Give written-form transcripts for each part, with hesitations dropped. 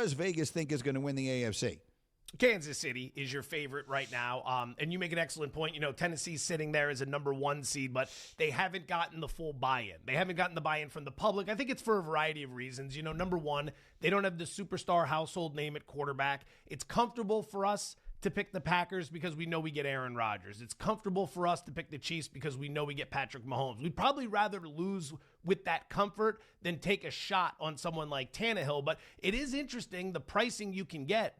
does Vegas think is going to win the AFC? Kansas City is your favorite right now. And you make an excellent point. You know, Tennessee's sitting there as a number 1 seed, but they haven't gotten the full buy-in. They haven't gotten the buy-in from the public. I think it's for a variety of reasons. You know, number one, they don't have the superstar household name at quarterback. It's comfortable for us to pick the Packers because we know we get Aaron Rodgers. It's comfortable for us to pick the Chiefs because we know we get Patrick Mahomes. We'd probably rather lose with that comfort than take a shot on someone like Tannehill. But it is interesting, the pricing you can get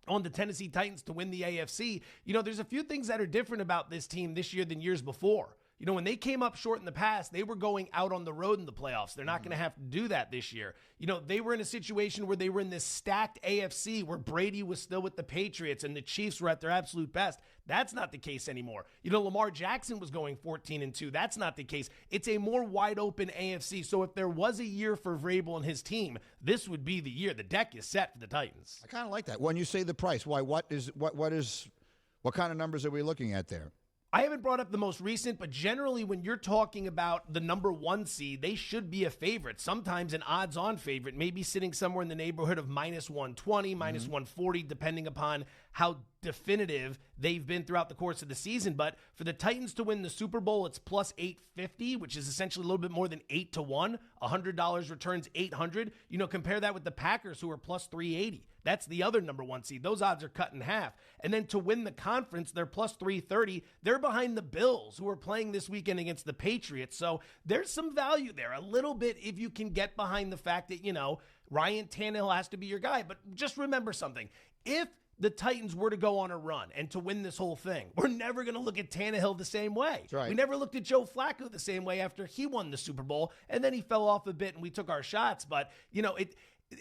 on the Tennessee Titans to win the AFC. You know, there's a few things that are different about this team this year than years before. You know, when they came up short in the past, they were going out on the road in the playoffs. They're not going to have to do that this year. You know, they were in a situation where they were in this stacked AFC where Brady was still with the Patriots and the Chiefs were at their absolute best. That's not the case anymore. You know, Lamar Jackson was going 14-2. That's not the case. It's a more wide open AFC. So if there was a year for Vrabel and his team, this would be the year. The deck is set for the Titans. I kind of like that. When you say the price, why? What kind of numbers are we looking at there? I haven't brought up the most recent, but generally when you're talking about the number 1 seed, they should be a favorite. Sometimes an odds-on favorite, maybe sitting somewhere in the neighborhood of minus 120, minus 140, depending upon how definitive they've been throughout the course of the season. But for the Titans to win the Super Bowl, it's plus 850, which is essentially a little bit more than 8-1. $100 returns 800. You know, compare that with the Packers, who are plus 380. That's the other number 1 seed. Those odds are cut in half. And then to win the conference, they're plus 330. They're behind the Bills, who are playing this weekend against the Patriots. So there's some value there, a little bit, if you can get behind the fact that, you know, Ryan Tannehill has to be your guy. But just remember something. If the Titans were to go on a run and to win this whole thing, we're never going to look at Tannehill the same way. That's right. We never looked at Joe Flacco the same way after he won the Super Bowl, and then he fell off a bit and we took our shots. But, you know,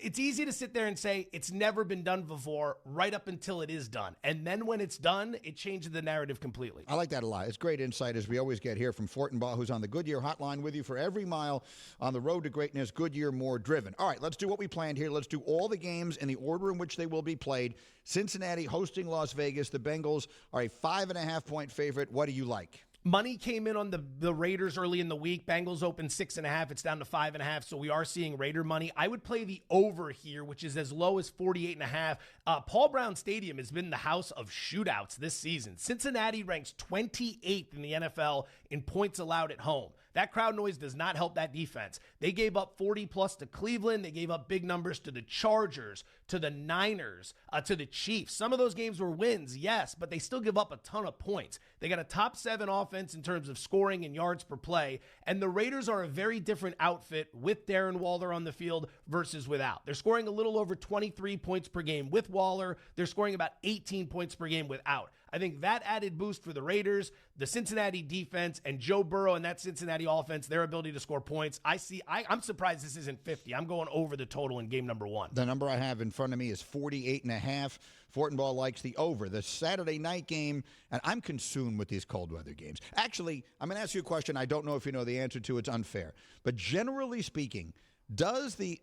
it's easy to sit there and say it's never been done before right up until it is done. And then when it's done, it changes the narrative completely. I like that a lot. It's great insight, as we always get here from Fortenbaugh, who's on the Goodyear hotline with you for every mile on the road to greatness. Goodyear, more driven. All right, let's do what we planned here. Let's do all the games in the order in which they will be played. Cincinnati hosting Las Vegas. The Bengals are a 5.5-point favorite. What do you like? Money came in on the Raiders early in the week. Bengals opened 6.5. It's down to 5.5. So we are seeing Raider money. I would play the over here, which is as low as 48.5. Paul Brown Stadium has been the house of shootouts this season. Cincinnati ranks 28th in the NFL in points allowed at home. That crowd noise does not help that defense. They gave up 40-plus to Cleveland. They gave up big numbers to the Chargers, to the Niners, to the Chiefs. Some of those games were wins, yes, but they still give up a ton of points. They got a top 7 offense in terms of scoring and yards per play, and the Raiders are a very different outfit with Darren Waller on the field versus without. They're scoring a little over 23 points per game with Waller. They're scoring about 18 points per game without. I think that added boost for the Raiders, the Cincinnati defense, and Joe Burrow and that Cincinnati offense, their ability to score points. I'm surprised this isn't 50. I'm going over the total in game number 1. The number I have in front of me is 48.5. Fortenbaugh likes the over. The Saturday night game, and I'm consumed with these cold weather games. Actually, I'm going to ask you a question I don't know if you know the answer to. It's unfair. But generally speaking, does the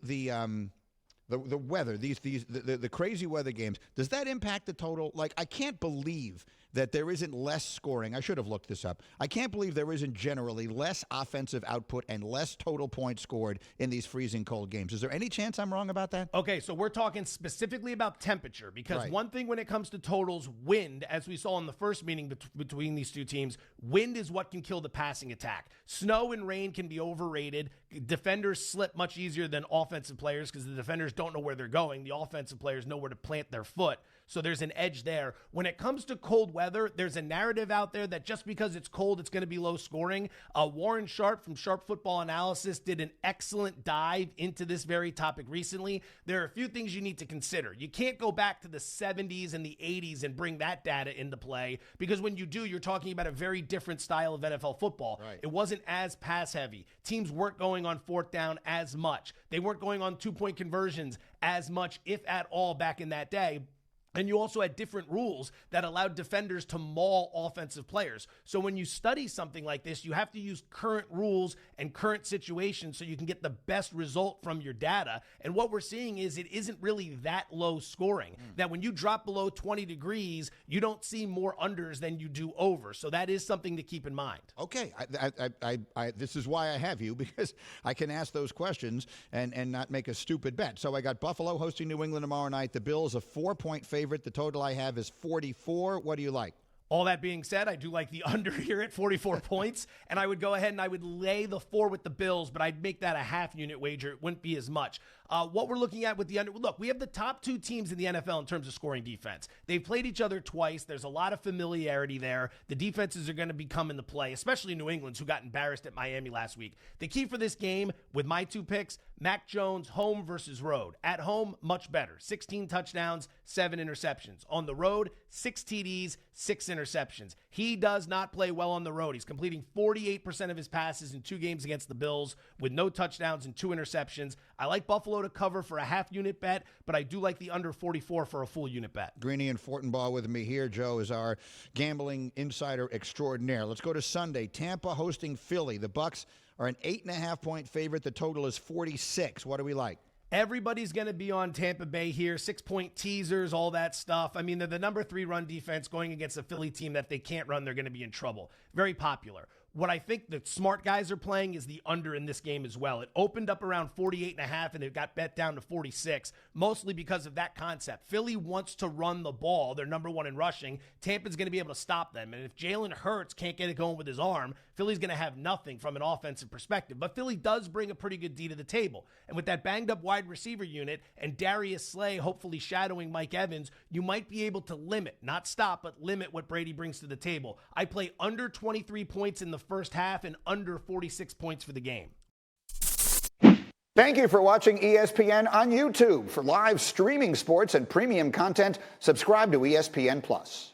weather, the crazy weather games, does that impact the total? Like, I can't believe that there isn't less scoring. I should have looked this up. I can't believe there isn't generally less offensive output and less total points scored in these freezing cold games. Is there any chance I'm wrong about that? Okay, so we're talking specifically about temperature, because Right. one thing when it comes to totals, wind, as we saw in the first meeting between these two teams, wind is what can kill the passing attack. Snow and rain can be overrated. Defenders slip much easier than offensive players because the defenders don't know where they're going. The offensive players know where to plant their foot. So there's an edge there. When it comes to cold weather, there's a narrative out there that just because it's cold, it's going to be low scoring. Warren Sharp from Sharp Football Analysis did an excellent dive into this very topic recently. There are a few things you need to consider. You can't go back to the 70s and the 80s and bring that data into play, because when you do, you're talking about a very different style of NFL football. Right. It wasn't as pass heavy. Teams weren't going on 4th down as much. They weren't going on 2-point conversions as much, if at all, back in that day. And you also had different rules that allowed defenders to maul offensive players. So when you study something like this, you have to use current rules and current situations so you can get the best result from your data. And what we're seeing is it isn't really that low scoring. That when you drop below 20 degrees, you don't see more unders than you do over. So that is something to keep in mind. Okay, this is why I have you, because I can ask those questions and not make a stupid bet. So I got Buffalo hosting New England tomorrow night. The Bills a 4-point favorite. The total I have is 44. What do you like? All that being said, I do like the under here at 44 points, and I would go ahead and I would lay the 4 with the Bills, but I'd make that a half-unit wager. It wouldn't be as much. What we're looking at with the under, look, we have the top 2 teams in the NFL in terms of scoring defense. They've played each other twice. There's a lot of familiarity there. The defenses are going to be coming to play, especially New England's, who got embarrassed at Miami last week. The key for this game, with my 2 picks, Mac Jones, home versus road. At home, much better. 16 touchdowns, 7 interceptions. On the road, 6 TDs, 6 interceptions. He does not play well on the road. He's completing 48% of his passes in 2 games against the Bills with no touchdowns and 2 interceptions. I like Buffalo to cover for a half-unit bet, but I do like the under 44 for a full-unit bet. Greeny and Fortenbaugh with me here. Joe is our gambling insider extraordinaire. Let's go to Sunday. Tampa hosting Philly. The Bucks are an 8.5-point favorite. The total is 46. What do we like? Everybody's going to be on Tampa Bay here. 6-point teasers, all that stuff. I mean, they're the number 3 run defense going against a Philly team that they can't run. They're going to be in trouble. Very popular. What I think the smart guys are playing is the under in this game as well. It opened up around 48.5 and it got bet down to 46, mostly because of that concept. Philly wants to run the ball. They're number 1 in rushing. Tampa's going to be able to stop them. And if Jalen Hurts can't get it going with his arm, Philly's going to have nothing from an offensive perspective. But Philly does bring a pretty good D to the table. And with that banged up wide receiver unit and Darius Slay hopefully shadowing Mike Evans, you might be able to limit, not stop, but limit what Brady brings to the table. I play under 23 points in the first half and under 46 points for the game. Thank you for watching ESPN on YouTube. For live streaming sports and premium content, subscribe to ESPN+.